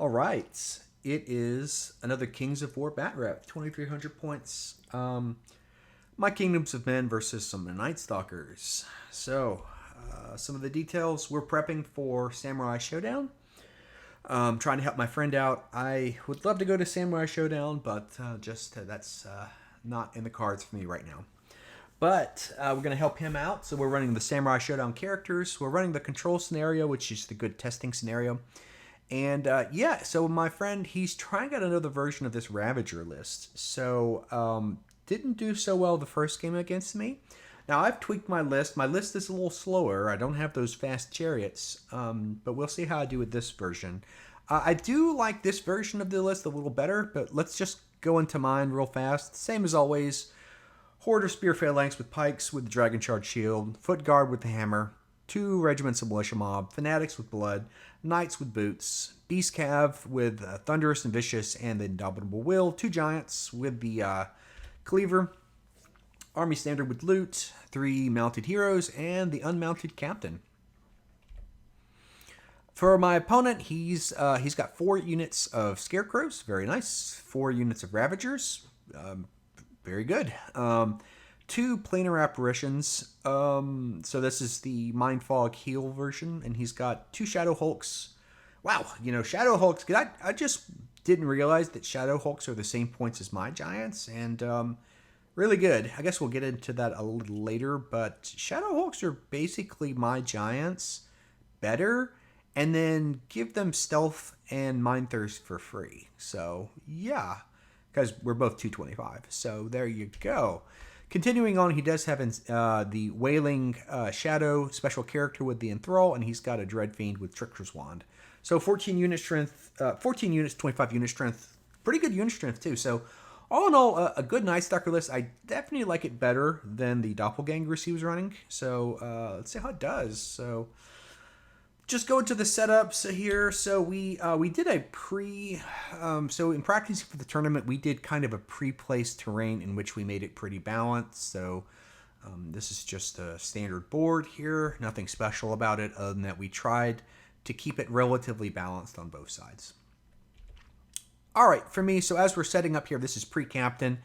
All right. It is another Kings of War bat rep, 2,300 points. My Kingdoms of Men versus some Nightstalkers. So, some of the details. We're prepping for Samurai Showdown. Trying to help my friend out. I would love to go to Samurai Showdown, but that's not in the cards for me right now. But we're going to help him out. So we're running the Samurai Showdown characters. We're running the control scenario, which is the good testing scenario. And so my friend, he's trying out another version of this Ravager list. So didn't do so well the first game against me. Now I've tweaked my list. My list is a little slower. I don't have those fast chariots, but we'll see how I do with this version. I do like this version of the list a little better, but let's just go into mine real fast. Same as always. Horde or Spear Phalanx with pikes with the Dragon Charge Shield, Foot Guard with the hammer, 2 regiments of Militia Mob, Fanatics with Blood, Knights with Boots, Beast Cav with Thunderous and Vicious and the Indomitable Will, 2 Giants with the Cleaver, Army Standard with Loot, 3 Mounted Heroes, and the Unmounted Captain. For my opponent, he's got 4 units of Scarecrows, very nice, 4 units of Ravagers, very good. 2 planar apparitions. So this is the Mindfog Heal version, and he's got 2 Shadow Hulks. Wow, Shadow Hulks. I just didn't realize that Shadow Hulks are the same points as my Giants, and really good. I guess we'll get into that a little later, but Shadow Hulks are basically my Giants better, and then give them Stealth and Mind Thirst for free. So yeah, because we're both 225. So there you go. Continuing on, he does have the Wailing Shadow special character with the Enthrall, and he's got a Dread Fiend with Trickster's Wand. So 14 unit strength, 14 units, 25 unit strength. Pretty good unit strength, too. So all in all, a good Nightstalker list. I definitely like it better than the Doppelgangers he was running. So let's see how it does. So just go into the setups here. So we did a so in practicing for the tournament, we did kind of a pre-placed terrain in which we made it pretty balanced. So this is just a standard board here, nothing special about it other than that we tried to keep it relatively balanced on both sides. All right, for me, so as we're setting up here, this is pre-captain.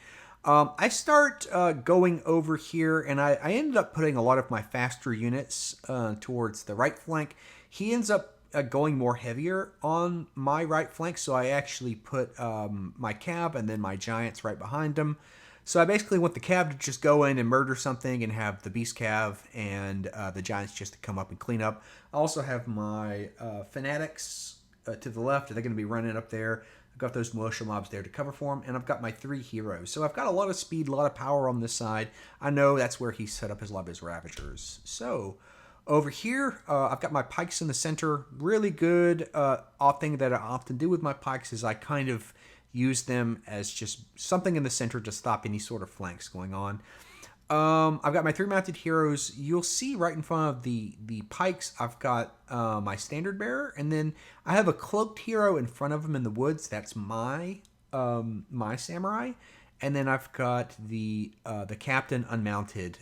I start going over here, and I ended up putting a lot of my faster units towards the right flank. He ends up going more heavier on my right flank, so I actually put my Cav and then my Giants right behind him. So I basically want the Cav to just go in and murder something and have the Beast Cav and the Giants just to come up and clean up. I also have my Fanatics to the left. They're going to be running up there. I've got those militia mobs there to cover for him, and I've got my 3 heroes. So I've got a lot of speed, a lot of power on this side. I know that's where he set up a lot of his Ravagers. So over here, I've got my pikes in the center. Really good thing that I often do with my pikes is I kind of use them as just something in the center to stop any sort of flanks going on. I've got my 3 mounted heroes. You'll see right in front of the pikes, I've got my standard bearer, and then I have a cloaked hero in front of him in the woods. That's my my samurai, and then I've got the captain unmounted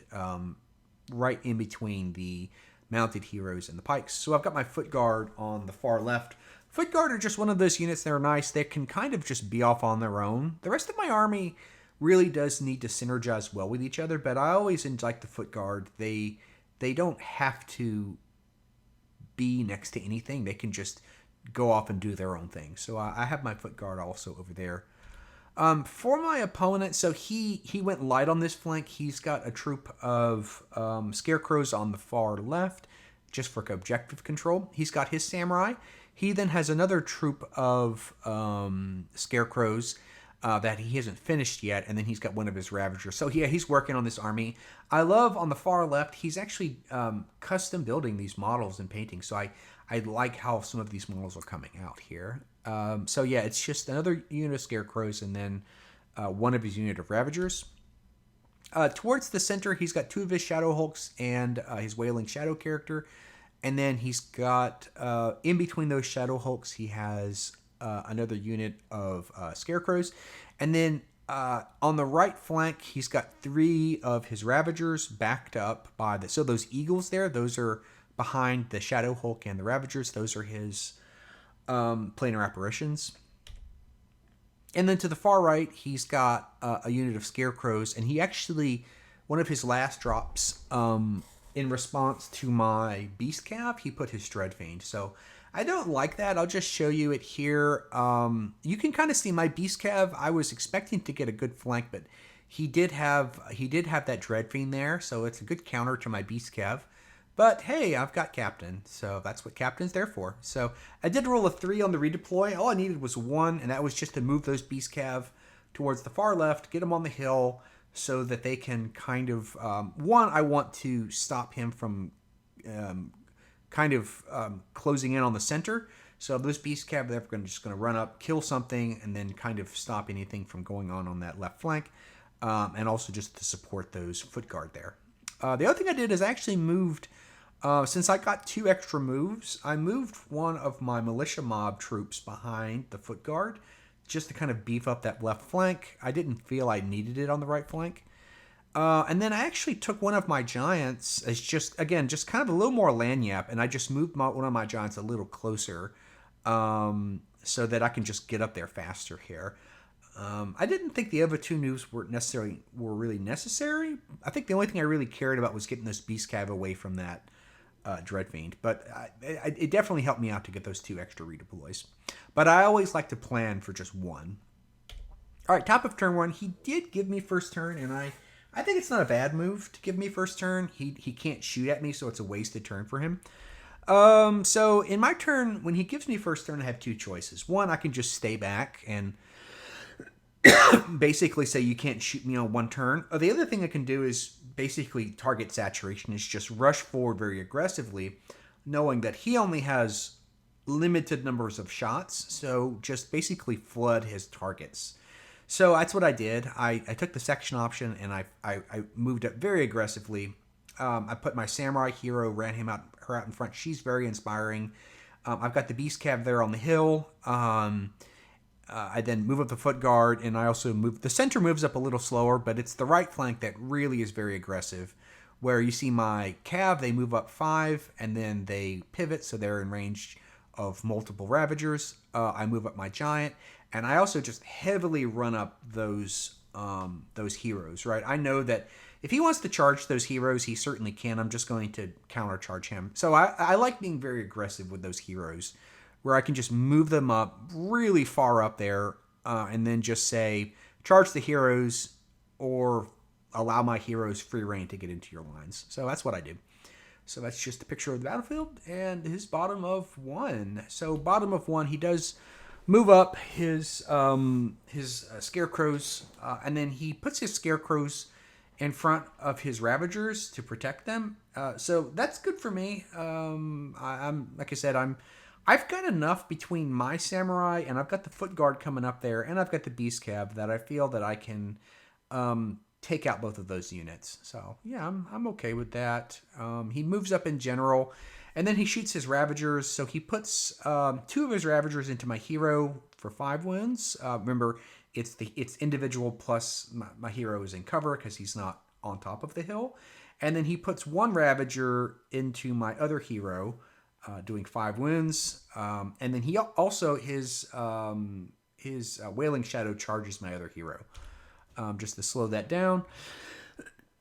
right in between the mounted heroes and the pikes. So I've got my foot guard on the far left. Foot guard are just one of those units that are nice. They can kind of just be off on their own. The rest of my army really does need to synergize well with each other, but I always like the foot guard. They don't have to be next to anything. They can just go off and do their own thing. So I have my foot guard also over there. For my opponent, so he went light on this flank. He's got a troop of scarecrows on the far left, just for objective control. He's got his samurai. He then has another troop of scarecrows that he hasn't finished yet, and then he's got one of his Ravagers. So yeah, he's working on this army. I love on the far left, he's actually custom building these models and painting. So I like how some of these models are coming out here. So yeah, it's just another unit of Scarecrows and then one of his unit of Ravagers. Towards the center, he's got 2 of his Shadow Hulks and his Wailing Shadow character. And then he's got, in between those Shadow Hulks, he has another unit of Scarecrows. And then on the right flank, he's got 3 of his Ravagers backed up by the... So those Eagles there, those are behind the Shadow Hulk and the Ravagers. Those are his planar apparitions. And then to the far right, he's got a unit of scarecrows, and he actually, one of his last drops, in response to my beast cav, he put his dread fiend. So I don't like that. I'll just show you it here. You can kind of see my beast cav. I was expecting to get a good flank, but he did have that dread fiend there, so it's a good counter to my beast cav. But hey, I've got Captain, so that's what Captain's there for. So I did roll a 3 on the redeploy. All I needed was 1, and that was just to move those Beast Cav towards the far left, get them on the hill, so that they can kind of... one, I want to stop him from closing in on the center. So those Beast Cav, they're just going to run up, kill something, and then kind of stop anything from going on that left flank. And also just to support those foot guard there. The other thing I did is I actually moved... since I got 2 extra moves, I moved one of my militia mob troops behind the foot guard just to kind of beef up that left flank. I didn't feel I needed it on the right flank. And then I actually took one of my giants as just kind of a little more lanyap, and I just moved one of my giants a little closer so that I can just get up there faster here. I didn't think the other 2 moves were really necessary. I think the only thing I really cared about was getting this Beast Cav away from that Dread Fiend, but it definitely helped me out to get those 2 extra redeploys. But I always like to plan for just 1. All right, top of turn 1, he did give me first turn, and I think it's not a bad move to give me first turn. He can't shoot at me, so it's a wasted turn for him. So in my turn, when he gives me first turn, I have 2 choices. 1, I can just stay back and basically say you can't shoot me on 1 turn. The other thing I can do is basically target saturation, is just rush forward very aggressively, knowing that he only has limited numbers of shots, so just basically flood his targets. So that's what I did. I took the section option, and I moved up very aggressively. I put my samurai hero, ran her out in front. She's very inspiring. I've got the beast cav there on the hill. I then move up the foot guard, and I also move... The center moves up a little slower, but it's the right flank that really is very aggressive, where you see my cav, they move up 5, and then they pivot, so they're in range of multiple Ravagers. I move up my giant, and I also just heavily run up those heroes, right? I know that if he wants to charge those heroes, he certainly can. I'm just going to countercharge him. So I like being very aggressive with those heroes, where I can just move them up really far up there and then just say, charge the heroes or allow my heroes free reign to get into your lines. So that's what I do. So that's just a picture of the battlefield and his bottom of 1. So bottom of 1, he does move up his scarecrows, and then he puts his scarecrows in front of his Ravagers to protect them. So that's good for me. I'm like I said, I've got enough between my samurai, and I've got the foot guard coming up there, and I've got the beast cav that I feel that I can take out both of those units. So yeah, I'm okay with that. He moves up in general, and then he shoots his Ravagers. So he puts 2 of his Ravagers into my hero for 5 wounds. Remember, it's individual plus my hero is in cover because he's not on top of the hill. And then he puts 1 Ravager into my other hero, doing 5 wounds. And then he also, his Wailing Shadow charges my other hero. Just to slow that down.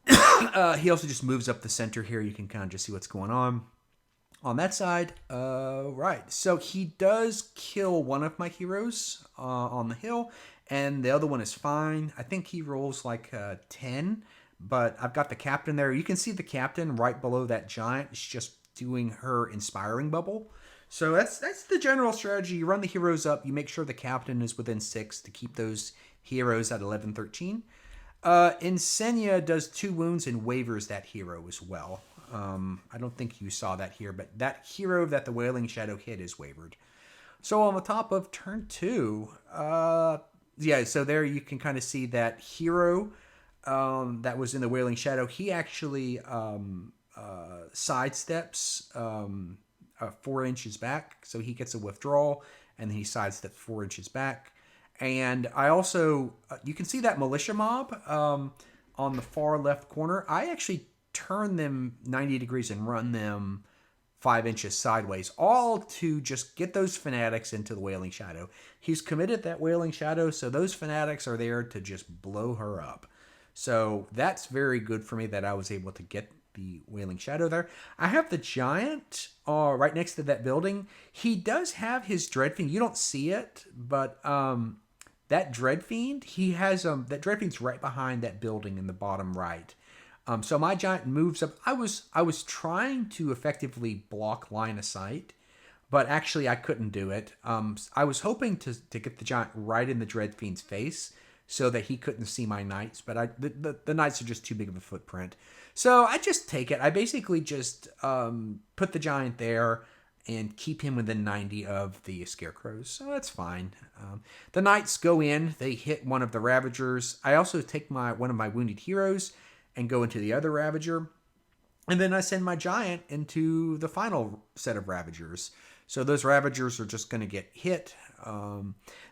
He also just moves up the center here. You can kind of just see what's going on that side. Right. So he does kill one of my heroes on the hill, and the other one is fine. I think he rolls like 10, but I've got the captain there. You can see the captain right below that giant. It's just doing her inspiring bubble. So that's the general strategy. You run the heroes up. You make sure the captain is within 6 to keep those heroes at 11, 13. Insenia does 2 wounds and wavers that hero as well. I don't think you saw that here, but that hero that the Wailing Shadow hit is wavered. So on the top of turn 2, so there you can kind of see that hero that was in the Wailing Shadow. He actually sidesteps 4 inches back, so he gets a withdrawal, and then he sidesteps 4 inches back. And I also, you can see that militia mob on the far left corner. I actually turn them 90 degrees and run them 5 inches sideways, all to just get those fanatics into the Wailing Shadow. He's committed that Wailing Shadow, so those fanatics are there to just blow her up. So that's very good for me that I was able to get the Wailing Shadow there. I have the Giant right next to that building. He does have his Dreadfiend. You don't see it, but that Dreadfiend, he has that Dreadfiend's right behind that building in the bottom right. So my Giant moves up. I was trying to effectively block line of sight, but actually I couldn't do it. I was hoping to get the Giant right in the Dreadfiend's face so that he couldn't see my Knights, but the Knights are just too big of a footprint. So I just take it. I basically just put the Giant there and keep him within 90 of the Scarecrows. So that's fine. The Knights go in. They hit one of the Ravagers. I also take one of my Wounded Heroes and go into the other Ravager. And then I send my Giant into the final set of Ravagers. So those Ravagers are just going to get hit.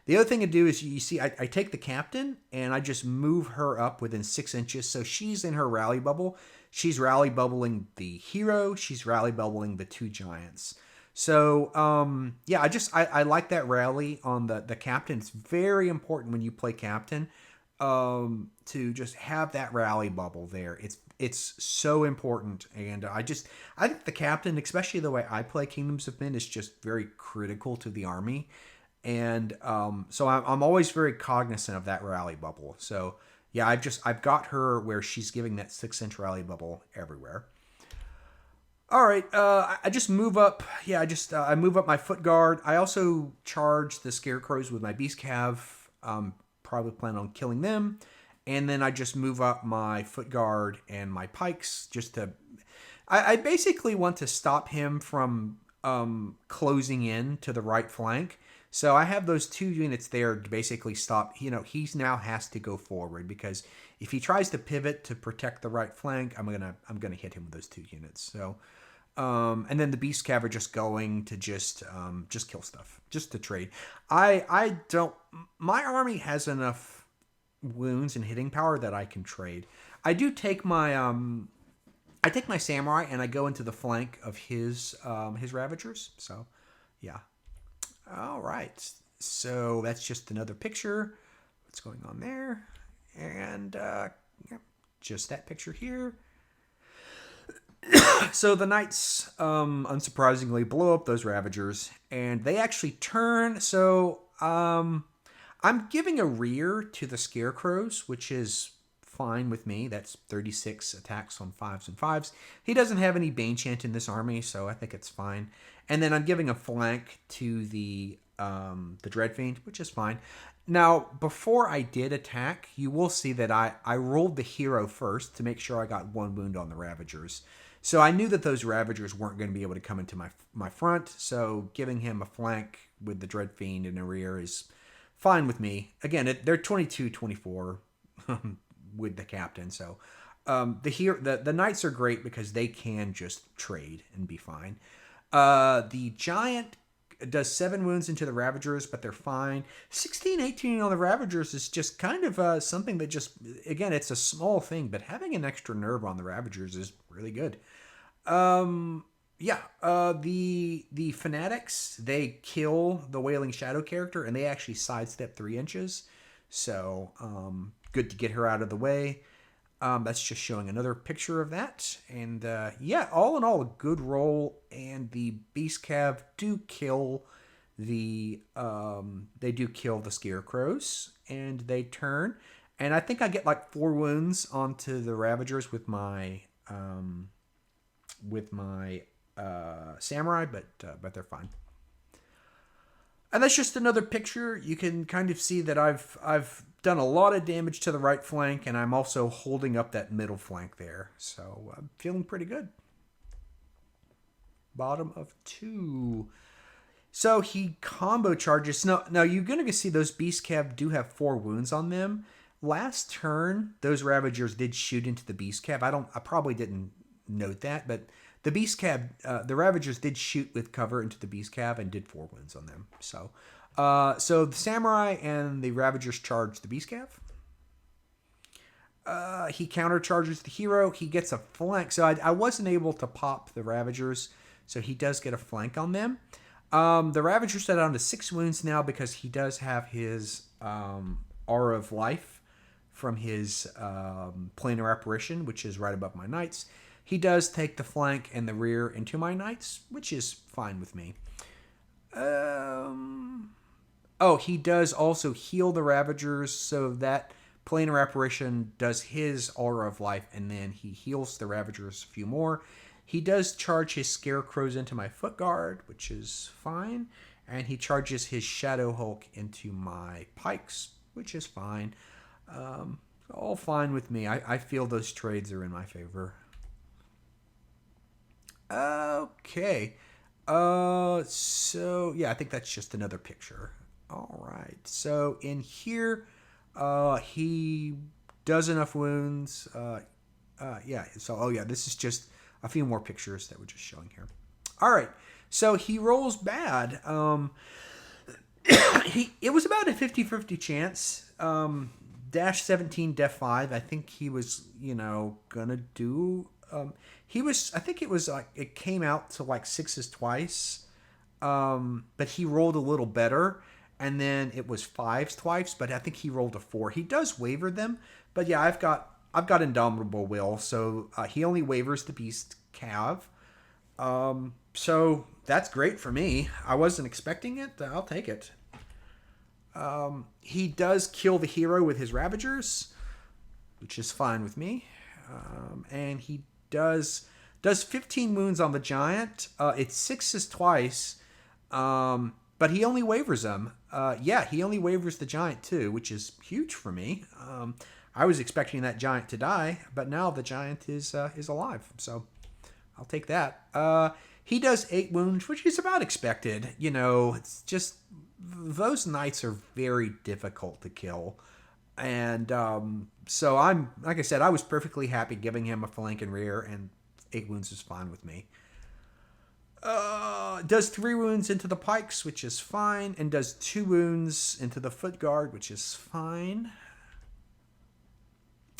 The other thing I do is, you see, I take the Captain and I just move her up within 6 inches. So she's in her rally bubble. She's rally bubbling the hero. She's rally bubbling the 2 Giants. So, yeah, I like that rally on the Captain. It's very important when you play Captain to just have that rally bubble there. It's so important, and I think the Captain, especially the way I play Kingdoms of Men, is just very critical to the army, and so I'm always very cognizant of that rally bubble. So yeah, I've got her where she's giving that 6-inch rally bubble everywhere. All right, I just move up. Yeah, I move up my foot guard. I also charge the Scarecrows with my Beast Cav. Probably plan on killing them. And then I just move up my foot guard and my pikes just to... I basically want to stop him from closing in to the right flank. So I have those 2 units there to basically stop. He now has to go forward, because if he tries to pivot to protect the right flank, I'm gonna hit him with those 2 units. So, and then the Beast Cav are just going to just kill stuff, just to trade. I don't. My army has enough wounds and hitting power that I can trade. I do take my Samurai and I go into the flank of his Ravagers. So, yeah. All right. So that's just another picture. What's going on there? And just that picture here. So the Knights, unsurprisingly, blow up those Ravagers, and they actually turn. So I'm giving a rear to the Scarecrows, which is fine with me. That's 36 attacks on 5s and 5s. He doesn't have any Banechant in this army, so I think it's fine. And then I'm giving a flank to the Dreadfiend, which is fine. Now, before I did attack, you will see that I rolled the hero first to make sure I got 1 wound on the Ravagers. So I knew that those Ravagers weren't going to be able to come into my front, so giving him a flank with the Dreadfiend in the rear is fine with me. Again, they're 22-24 with the Captain, so the Knights are great because they can just trade and be fine. The Giant does 7 wounds into the Ravagers, but they're fine. 16-18 on the Ravagers is just kind of something that just, again, it's a small thing, but having an extra nerve on the Ravagers is really good. The Fanatics, they kill the Wailing Shadow character, and they actually sidestep 3 inches. So, good to get her out of the way. That's just showing another picture of that. And all in all, a good roll. And the Beast Cav do kill the Scarecrows, and they turn. And I think I get like 4 wounds onto the Ravagers with my Samurai, but they're fine. And that's just another picture. You can kind of see that I've done a lot of damage to the right flank, and I'm also holding up that middle flank there. So I'm feeling pretty good. Bottom of 2. So he combo charges. Now you're going to see those Beast Cav do have 4 wounds on them. Last turn, those Ravagers did shoot into the Beast Cav. I probably didn't note that, but the Beast Cav, the Ravagers did shoot with cover into the Beast Cav and did 4 wounds on them. So the Samurai and the Ravagers charge the Beast Cav. He countercharges the hero. He gets a flank. So I wasn't able to pop the Ravagers. so he does get a flank on them. The Ravager's down to 6 wounds now because he does have his Aura of Life from his Planar Apparition, which is right above my Knights. He does take the flank and the rear into my Knights, which is fine with me. He does also heal the Ravagers, so that Planar Apparition does his Aura of Life, and then he heals the Ravagers a few more. He does charge his Scarecrows into my Foot Guard, which is fine. And he charges his Shadow Hulk into my Pikes, which is fine. All fine with me. I feel those trades are in my favor. Okay. So, yeah, I think that's just another picture. All right. So, in here, he does enough wounds. This is just a few more pictures that we're just showing here. All right. So, he rolls bad. It was about a 50-50 chance. Dash 17, Def 5. I think he was, gonna do... it came out to like 6s twice. But he rolled a little better. And then it was 5s twice, but I think he rolled a 4. He does waver them. But yeah, I've got Indomitable Will, so he only wavers the Beast Cav. So that's great for me. I wasn't expecting it. I'll take it. He does kill the hero with his Ravagers, which is fine with me. And he does 15 wounds on the Giant. It's 6s twice, but he only wavers them. He only wavers the Giant too, which is huge for me. I was expecting that Giant to die, but now the Giant is alive, so I'll take that. He does 8 wounds, which is about expected. It's just those Knights are very difficult to kill. And so I'm, like I said, I was perfectly happy giving him a flank and rear, and 8 wounds is fine with me. Does 3 wounds into the Pikes, which is fine, and does 2 wounds into the Foot Guard, which is fine.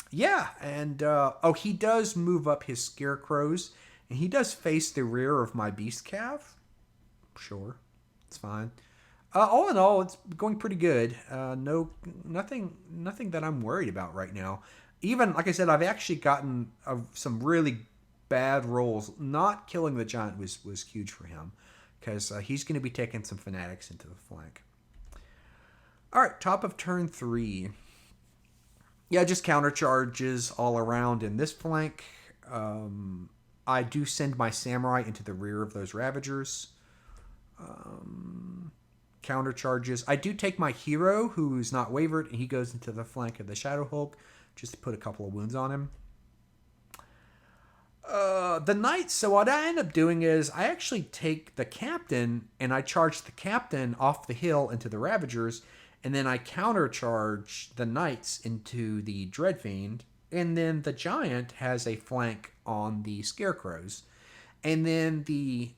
Yeah, and he does move up his Scarecrows, and he does face the rear of my Beast Cav. Sure, it's fine. All in all, it's going pretty good. Nothing that I'm worried about right now. Even, like I said, I've actually gotten some really bad rolls. Not killing the Giant was huge for him, because he's going to be taking some Fanatics into the flank. All right, top of turn 3. Yeah, just counter charges all around in this flank. I do send my Samurai into the rear of those Ravagers. Counter charges. I do take my hero, who's not wavered, and he goes into the flank of the Shadow Hulk, just to put a couple of wounds on him. The Knights, so what I end up doing is I actually take the Captain, and I charge the Captain off the hill into the Ravagers, and then I countercharge the Knights into the Dreadfiend, and then the Giant has a flank on the Scarecrows. And then the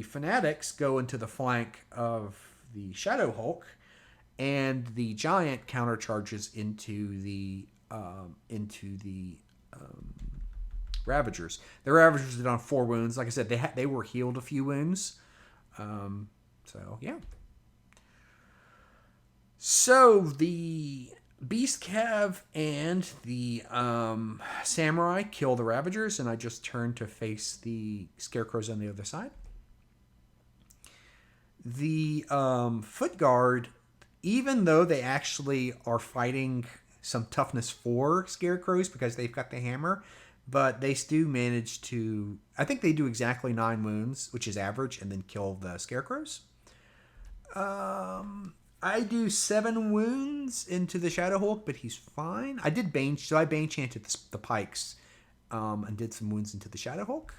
Fanatics go into the flank of the Shadow Hulk, and the Giant countercharges into the Ravagers. The Ravagers are on 4 wounds. Like I said, they were healed a few wounds. So yeah. So the Beast Cav and the Samurai kill the Ravagers, and I just turn to face the Scarecrows on the other side. The Foot Guard, even though they actually are fighting some toughness 4 Scarecrows because they've got the hammer, but they still manage to, I think they do exactly 9 wounds, which is average, and then kill the Scarecrows. I do 7 wounds into the Shadow Hulk, but he's fine. I Bane chanted the Pikes, and did some wounds into the Shadow Hulk.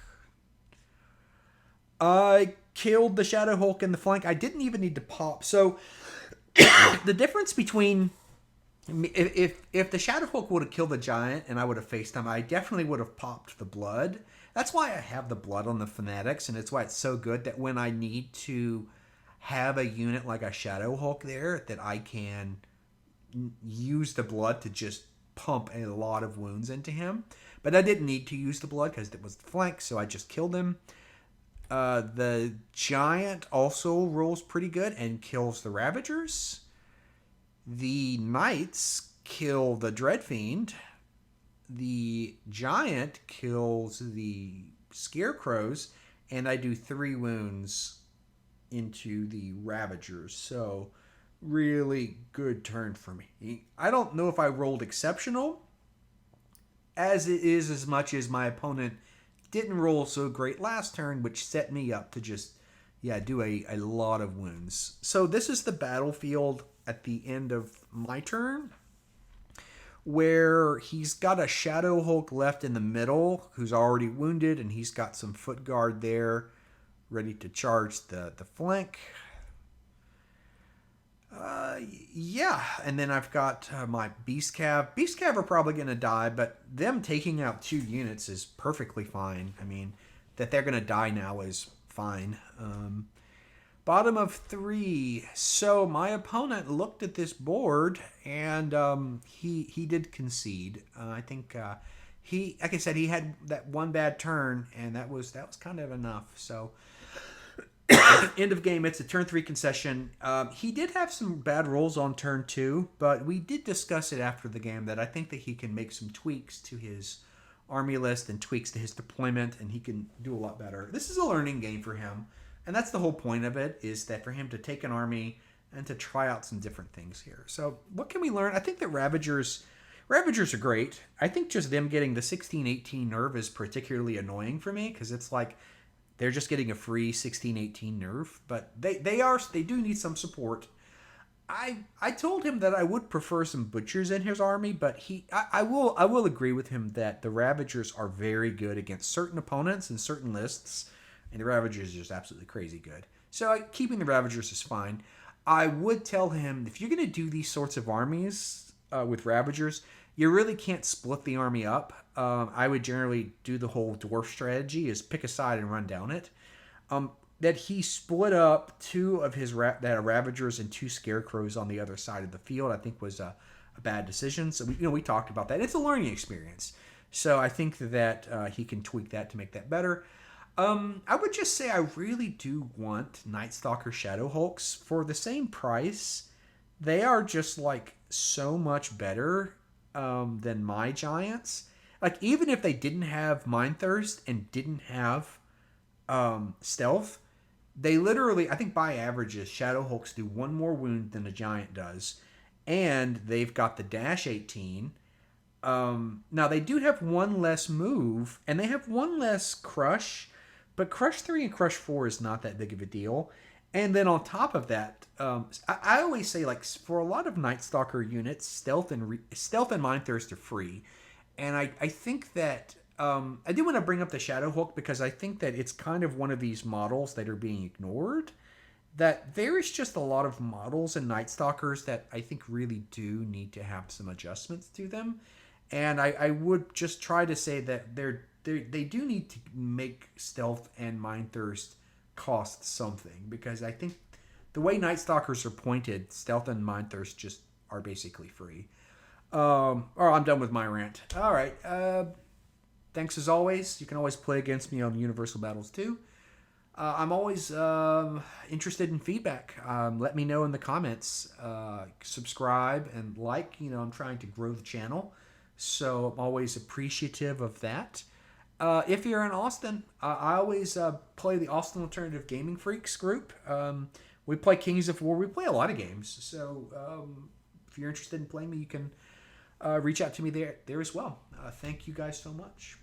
I killed the Shadow Hulk in the flank. I didn't even need to pop. So the difference between, if the Shadow Hulk would have killed the Giant and I would have faced him, I definitely would have popped the blood. That's why I have the blood on the Fanatics, and it's why it's so good that when I need to have a unit like a Shadow Hulk there, that I can use the blood to just pump a lot of wounds into him. But I didn't need to use the blood because it was the flank, so I just killed him. The giant also rolls pretty good and kills the Ravagers. The knights kill the Dreadfiend. The giant kills the scarecrows, and I do 3 wounds into the Ravagers. So really good turn for me. I don't know if I rolled exceptional as it is as much as my opponent didn't roll so great last turn, which set me up to just, do a lot of wounds. So this is the battlefield at the end of my turn, where he's got a Shadow Hulk left in the middle who's already wounded, and he's got some foot guard there ready to charge the flank. And then I've got my Beast Cav. Beast Cav are probably going to die, but them taking out 2 units is perfectly fine. I mean, that they're going to die now is fine. Bottom of 3. So my opponent looked at this board, and he did concede. I think he, like I said, he had that one bad turn, and that was kind of enough. So end of game, it's a turn 3 concession. He did have some bad rolls on turn 2, but we did discuss it after the game that I think that he can make some tweaks to his army list and tweaks to his deployment, and he can do a lot better. This is a learning game for him, and that's the whole point of it, is that for him to take an army and to try out some different things here. So what can we learn? I think that Ravagers are great. I think just them getting the 16-18 nerve is particularly annoying for me, because it's like they're just getting a free 16-18 nerf, but they do need some support. I told him that I would prefer some butchers in his army, but I will agree with him that the Ravagers are very good against certain opponents and certain lists, and the Ravagers are just absolutely crazy good. So keeping the Ravagers is fine. I would tell him, if you're going to do these sorts of armies with Ravagers, you really can't split the army up. I would generally do the whole dwarf strategy, is pick a side and run down it. That he split up 2 of his Ravagers and 2 Scarecrows on the other side of the field, I think was a bad decision. So we talked about that. It's a learning experience. So I think that he can tweak that to make that better. I would just say I really do want Nightstalker Shadow Hulks for the same price. They are just like so much better than my giants. Like, even if they didn't have Mind Thirst and didn't have stealth, they literally, I think by averages, Shadow Hulks do 1 more wound than a giant does, and they've got the dash 18. Now they do have 1 less move, and they have 1 less crush, but crush 3 and crush 4 is not that big of a deal. And then on top of that, I always say, like, for a lot of Nightstalker units, stealth and Mind Thirst are free. And I think that I do want to bring up the Shadow Hulk, because I think that it's kind of one of these models that are being ignored. That there is just a lot of models in Nightstalkers that I think really do need to have some adjustments to them. And I would just try to say that they do need to make stealth and Mind Thirst cost something, because I think the way Nightstalkers are pointed, stealth and Mind Thirst just are basically free. Or I'm done with my rant. All right. Thanks as always. You can always play against me on Universal Battles too. I'm always interested in feedback. Let me know in the comments. Subscribe and like. I'm trying to grow the channel, so I'm always appreciative of that. If you're in Austin, I always play the Austin Alternative Gaming Freaks group. We play Kings of War. We play a lot of games. So if you're interested in playing me, you can reach out to me there as well. Thank you guys so much.